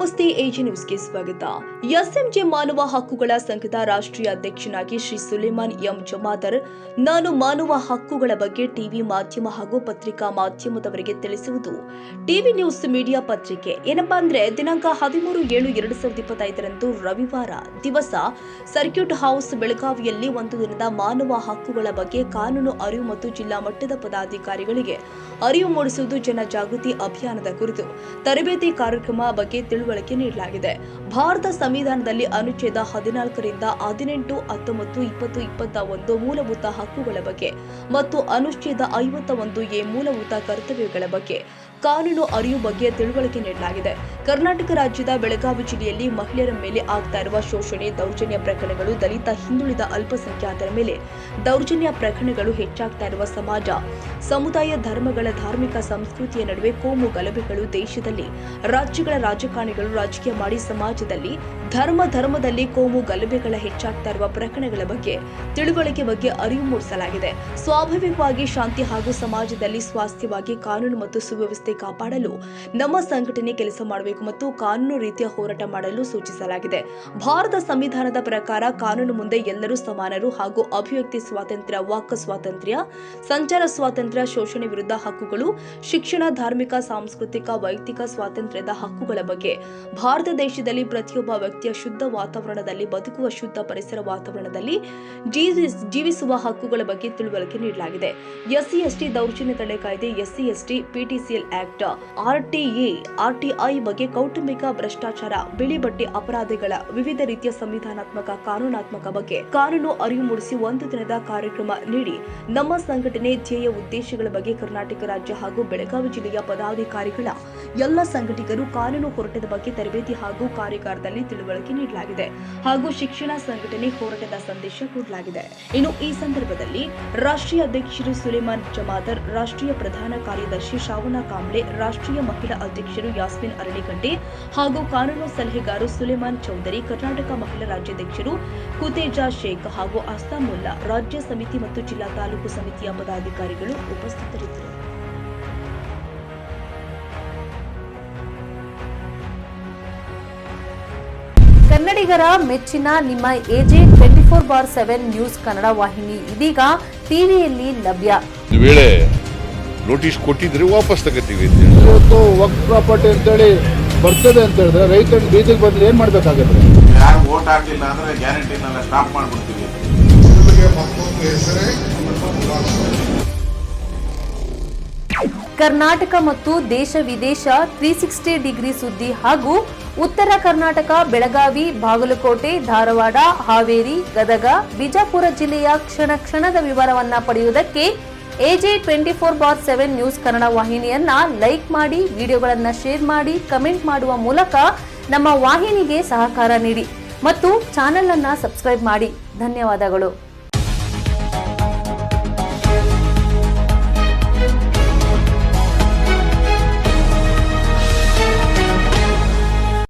ನಮಸ್ತೆ ಎಜಿ ನ್ಯೂಸ್ಗೆ ಸ್ವಾಗತ. ಎಸ್ಎಂಜೆ ಮಾನವ ಹಕ್ಕುಗಳ ಸಂಘದ ರಾಷ್ಟ್ರೀಯ ಅಧ್ಯಕ್ಷನಾಗಿ ಶ್ರೀ ಸುಲೇಮಾನ್ ಎಂ ಜಮಾದರ್, ನಾನು ಮಾನವ ಹಕ್ಕುಗಳ ಬಗ್ಗೆ ಟಿವಿ ಮಾಧ್ಯಮ ಹಾಗೂ ಪತ್ರಿಕಾ ಮಾಧ್ಯಮದವರಿಗೆ ತಿಳಿಸುವುದು ಟಿವಿ ನ್ಯೂಸ್ ಮೀಡಿಯಾ ಪತ್ರಿಕೆ. ಏನಪ್ಪಾ ಅಂದ್ರೆ ದಿನಾಂಕ 13/7/2025 ರವಿವಾರ ದಿವಸ ಸರ್ಕ್ಯೂಟ್ ಹೌಸ್ ಬೆಳಗಾವಿಯಲ್ಲಿ ಒಂದು ದಿನದ ಮಾನವ ಹಕ್ಕುಗಳ ಬಗ್ಗೆ ಕಾನೂನು ಅರಿವು ಮತ್ತು ಜಿಲ್ಲಾ ಮಟ್ಟದ ಪದಾಧಿಕಾರಿಗಳಿಗೆ ಅರಿವು ಮೂಡಿಸುವುದು ಜನಜಾಗೃತಿ ಅಭಿಯಾನದ ಕುರಿತು ತರಬೇತಿ ಕಾರ್ಯಕ್ರಮ ಬಗ್ಗೆ ತಿಳುವಳಿಕೆ ನೀಡಲಾಗಿದೆ. ಭಾರತ ಸಂವಿಧಾನದಲ್ಲಿ ಅನುಚ್ಛೇದ 14ರಿಂದ 18, 19, 20, 21 ಮೂಲಭೂತ ಹಕ್ಕುಗಳ ಬಗ್ಗೆ ಮತ್ತು ಅನುಚ್ಛೇದ 51A ಮೂಲಭೂತ ಕರ್ತವ್ಯಗಳ ಬಗ್ಗೆ ಕಾನೂನು ಅರಿವು ಬಗ್ಗೆ ತಿಳುವಳಿಕೆ ನೀಡಲಾಗಿದೆ. ಕರ್ನಾಟಕ ರಾಜ್ಯದ ಬೆಳಗಾವಿ ಜಿಲ್ಲೆಯಲ್ಲಿ ಮಹಿಳೆಯರ ಮೇಲೆ ಆಗ್ತಾ ಇರುವ ಶೋಷಣೆ, ದೌರ್ಜನ್ಯ ಪ್ರಕರಣಗಳು, ದಲಿತ, ಹಿಂದುಳಿದ, ಅಲ್ಪಸಂಖ್ಯಾತರ ಮೇಲೆ ದೌರ್ಜನ್ಯ ಪ್ರಕರಣಗಳು ಹೆಚ್ಚಾಗ್ತಾ ಇರುವ ಸಮಾಜ, ಸಮುದಾಯ, ಧರ್ಮಗಳ ಧಾರ್ಮಿಕ ಸಂಸ್ಕೃತಿಯ ನಡುವೆ ಕೋಮು ಗಲಭೆಗಳು, ದೇಶದಲ್ಲಿ ರಾಜ್ಯಗಳ ರಾಜಕಾರಣಿಗಳು ರಾಜಕೀಯ ಮಾಡಿ ಸಮಾಜದಲ್ಲಿ ಧರ್ಮದಲ್ಲಿ ಕೋಮು ಗಲಭೆಗಳ ಹೆಚ್ಚಾಗ್ತಾ ಇರುವ ಪ್ರಕರಣಗಳ ಬಗ್ಗೆ ತಿಳುವಳಿಕೆ ಬಗ್ಗೆ ಅರಿವು ಮೂಡಿಸಲಾಗಿದೆ. ಸ್ವಾಭಾವಿಕವಾಗಿ ಶಾಂತಿ ಹಾಗೂ ಸಮಾಜದಲ್ಲಿ ಸ್ವಾಸ್ಥ್ಯವಾಗಿ ಕಾನೂನು ಮತ್ತು ಸುವ್ಯವಸ್ಥೆ ಕಾಪಾಡಲು ನಮ್ಮ ಸಂಘಟನೆ ಕೆಲಸ ಮಾಡಬೇಕು ಮತ್ತು ಕಾನೂನು ರೀತಿಯ ಹೋರಾಟ ಮಾಡಲು ಸೂಚಿಸಲಾಗಿದೆ. ಭಾರತ ಸಂವಿಧಾನದ ಪ್ರಕಾರ ಕಾನೂನು ಮುಂದೆ ಎಲ್ಲರೂ ಸಮಾನರು ಹಾಗೂ ಅಭಿವ್ಯಕ್ತಿ ಸ್ವಾತಂತ್ರ್ಯ, ವಾಕ್ ಸ್ವಾತಂತ್ರ್ಯ, ಸಂಚಾರ ಸ್ವಾತಂತ್ರ್ಯ, ಶೋಷಣೆ ವಿರುದ್ಧ ಹಕ್ಕುಗಳು, ಶಿಕ್ಷಣ, ಧಾರ್ಮಿಕ, ಸಾಂಸ್ಕೃತಿಕ, ವೈಯಕ್ತಿಕ ಸ್ವಾತಂತ್ರ್ಯದ ಹಕ್ಕುಗಳ ಬಗ್ಗೆ ಭಾರತ ದೇಶದಲ್ಲಿ ಪ್ರತಿಯೊಬ್ಬ ವ್ಯಕ್ತಿಯ ಶುದ್ಧ ವಾತಾವರಣದಲ್ಲಿ ಬದುಕುವ, ಶುದ್ಧ ಪರಿಸರ ವಾತಾವರಣದಲ್ಲಿ ಜೀವಿಸುವ ಹಕ್ಕುಗಳ ಬಗ್ಗೆ ತಿಳುವಳಿಕೆ ನೀಡಲಾಗಿದೆ. SC/ST ದೌರ್ಜನ್ಯ ತಡೆ ಕಾಯ್ದೆ, SC/ST PTCL ಆಕ್ಟ್, RTI ಬಗ್ಗೆ ಕೌಟುಂಬಿಕ ಭ್ರಷ್ಟಾಚಾರ, ಬಿಳಿ ಬಟ್ಟೆ ಅಪರಾಧಗಳ ವಿವಿಧ ರೀತಿಯ ಸಂವಿಧಾನಾತ್ಮಕ, ಕಾನೂನಾತ್ಮಕ ಬಗ್ಗೆ ಕಾನೂನು ಅರಿವು ಮೂಡಿಸಿ ಒಂದು ದಿನದ ಕಾರ್ಯಕ್ರಮ ನೀಡಿ ನಮ್ಮ ಸಂಘಟನೆ ಧ್ಯೇಯ ಉದ್ದೇಶಗಳ ಬಗ್ಗೆ ಕರ್ನಾಟಕ ರಾಜ್ಯ ಹಾಗೂ ಬೆಳಗಾವಿ ಜಿಲ್ಲೆಯ ಪದಾಧಿಕಾರಿಗಳ ಎಲ್ಲ ಸಂಘಟಕರು ಕಾನೂನು ಹೋರಾಟದ ಬಗ್ಗೆ ತರಬೇತಿ ಹಾಗೂ ಕಾರ್ಯಾಗಾರದಲ್ಲಿ ತಿಳುವಳಿಕೆ ನೀಡಲಾಗಿದೆ ಹಾಗೂ ಶಿಕ್ಷಣ ಸಂಘಟನೆ ಹೋರಾಟದ ಸಂದೇಶ ಕೊಡಲಾಗಿದೆ. ಇನ್ನು ಈ ಸಂದರ್ಭದಲ್ಲಿ ರಾಷ್ಟ್ರೀಯ ಅಧ್ಯಕ್ಷರು ಸುಲೇಮಾನ್ ಜಮಾದರ್, ರಾಷ್ಟ್ರೀಯ ಪ್ರಧಾನ ಕಾರ್ಯದರ್ಶಿ ಶ್ರಾವಣ ಕಾಂಬ್ಳೆ, ರಾಷ್ಟ್ರೀಯ ಮಹಿಳಾ ಅಧ್ಯಕ್ಷರು ಯಾಸ್ಮಿನ್ ಅರಳಿಗಡ್ಡೆ ಹಾಗೂ ಕಾನೂನು ಸಲಹೆಗಾರ ಸುಲೇಮಾನ್ ಚೌಧರಿ, ಕರ್ನಾಟಕ ಮಹಿಳಾ ರಾಜ್ಯಾಧ್ಯಕ್ಷರು ಕುತೇಜಾ ಶೇಖ್ ಹಾಗೂ ಅಸ್ತಾಮುಲ್ಲಾ, ರಾಜ್ಯ ಸಮಿತಿ ಮತ್ತು ಜಿಲ್ಲಾ ತಾಲೂಕು ಸಮಿತಿಯ ಪದಾಧಿಕಾರಿಗಳು ಉಪಸ್ಥಿತರಿದ್ದರು. ಕನ್ನಡಿಗರ ಮೆಚ್ಚಿನ ನಿಮ್ಮ AJ 24/7 ನ್ಯೂಸ್ ಕನ್ನಡ ವಾಹಿನಿ ಇದೀಗ ಟಿವಿಯಲ್ಲಿ ಲಭ್ಯ. ವೇಳೆ ನೋಟಿಸ್ ಕೊಟ್ಟಿದ್ರೆ ವಾಪಸ್ ತಗೋತೀವಿ. ಇವತ್ತು ವಕ್ಫ್ ಪ್ರಾಪರ್ಟಿ ಅಂತೇಳಿ ಬರ್ತದೆ ಅಂತ ಹೇಳಿದ್ರೆ ರೈತರು ಬೀದಿಗೆ ಬಂದ್ರೆ ಏನ್ ಮಾಡ್ಬೇಕಾಗತ್ತೆ? ಯಾರು ವೋಟ್ ಹಾಕಿಲ್ಲ ಅಂದ್ರೆ ಗ್ಯಾರಂಟಿನೆಲ್ಲ ಸ್ಟಾಪ್ ಮಾಡ್ಬಿಡ್ತೀವಿ. ಕರ್ನಾಟಕ ಮತ್ತು ದೇಶ ವಿದೇಶ 360 ಡಿಗ್ರಿ ಸುದ್ದಿ ಹಾಗೂ ಉತ್ತರ ಕರ್ನಾಟಕ, ಬೆಳಗಾವಿ, ಬಾಗಲಕೋಟೆ, ಧಾರವಾಡ, ಹಾವೇರಿ, ಗದಗ, ಬಿಜಾಪುರ ಜಿಲ್ಲೆಯ ಕ್ಷಣ ಕ್ಷಣದ ವಿವರವನ್ನ ಪಡೆಯುವುದಕ್ಕೆ AJ 24/7 ನ್ಯೂಸ್ ಕನ್ನಡ ವಾಹಿನಿಯನ್ನ ಲೈಕ್ ಮಾಡಿ, ವಿಡಿಯೋಗಳನ್ನ ಶೇರ್ ಮಾಡಿ, ಕಮೆಂಟ್ ಮಾಡುವ ಮೂಲಕ ನಮ್ಮ ವಾಹಿನಿಗೆ ಸಹಕಾರ ನೀಡಿ ಮತ್ತು ಚಾನೆಲ್ ಅನ್ನ ಸಬ್ಸ್ಕ್ರೈಬ್ ಮಾಡಿ. ಧನ್ಯವಾದಗಳು.